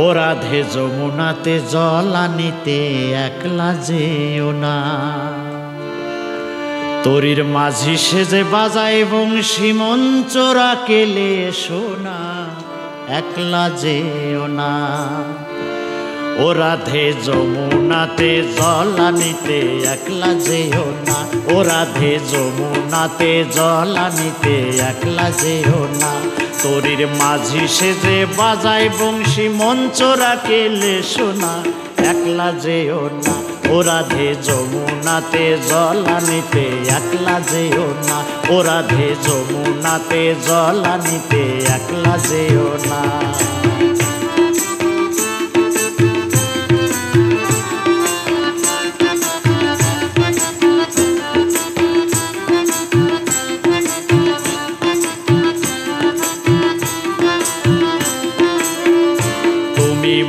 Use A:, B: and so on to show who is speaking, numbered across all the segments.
A: ও রাধে যমুনাতে জল আনিতে একলা যেও না। তরির মাঝি সেজে বাজায় বংশী মঞ্চরা কেলে শোনা একলা যেও না। ও রাধে যমুনাতে জল আনিতে একলা যেও না। ও রাধে যমুনাতে জল আনিতে একলা যেও না। তরির মাঝি সেজে বাজায় বংশী মঞ্চরা কেলে শোনা একলা যেও না। ও রাধে যমুনাতে জল আনিতে একলা যেও না। ও রাধে যমুনাতে জল আনিতে একলা যেও না।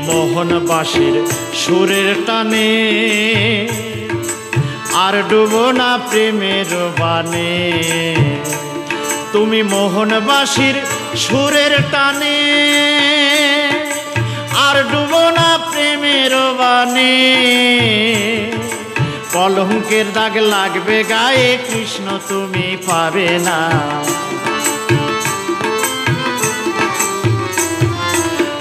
A: মোহনবাসীর সুরের টানে আর ডুবো না প্রেমের বানে। তুমি মোহনবাসীর সুরের টানে আর ডুবো না প্রেমের বানে। কলঙ্কের দাগ লাগবে গায়ে কৃষ্ণ তুমি পাবে না।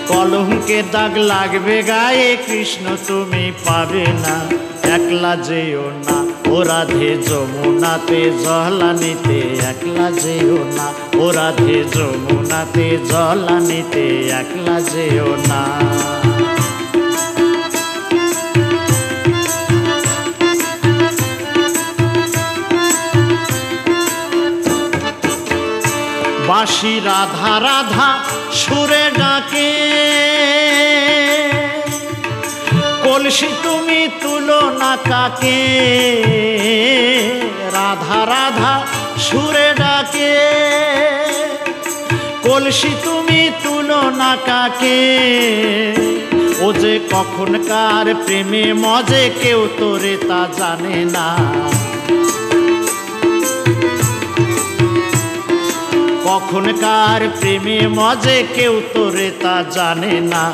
A: কলঙ্কের দাগ লাগবে গায়ে কৃষ্ণ তুমি পাবে না। একলা যেও না। ও রাধে যমুনাতে জল আনিতে একলা যেও না। ও রাধে যমুনাতে জল আনিতে একলা যেও না। বাঁশি রাধা রাধা সুরে ডাকে কলসি তুমি তুলো না কাকে। রাধা রাধা সুরে ডাকে কলসি তুমি তুলো না কাকে। ও যে কখনকার প্রেমে মজে কেউ তোরে তা জানে না। কখনকার প্রেমে মজে কেউ তোরে তা জানে না।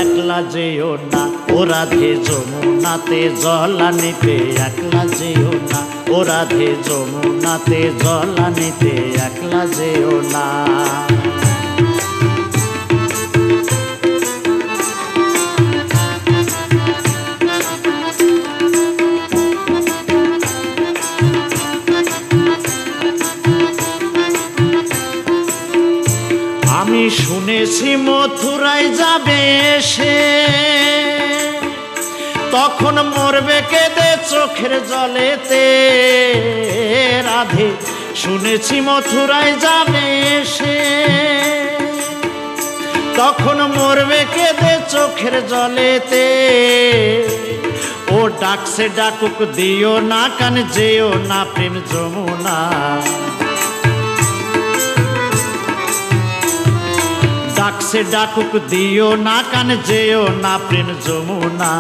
A: একলা যেও না। ও রাধে যমুনাতে জল আনিতে একলা যেও না। ও রাধে যমুনাতে জল আনিতে একলা যেও না। আমি শুনেছি মথুরায় যাবে সে তখন মরবে কেঁদে চোখের জলেতে। রাধে শুনেছি মথুরায় যাবে সে তখন মরবে কেঁদে চোখের জলেতে। ও ডাকছে ডাকুক দিও না কান যেও না প্রেম যমুনা। ডাকছে ডাকুক দিও না কান যেও না প্রেম যমুনা।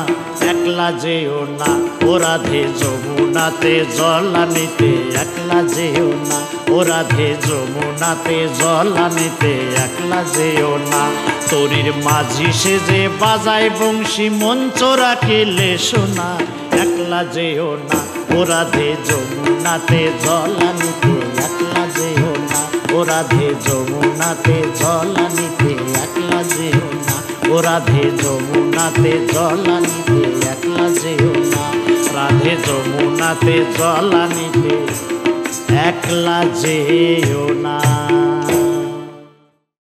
A: একলা যেও না। ও রাধে যমুনাতে জল আনিতে একলা যেও না। ও রাধে যমুনাতে জল আনিতে একলা যেও না। তরির মাঝি সেজে বাজায় বংশী মঞ্চরা কেলে শোনা একলা যেও না। ও রাধে যমুনাতে জল আনিতে একলা যেও না। ও রাধে যমুনাতে জল আনিতে একলা যেও না। ও রাধে যমুনাতে জল আনিতে একলা যেও না। রাধে যমুনাতে জল আনিতে একলা যেও না।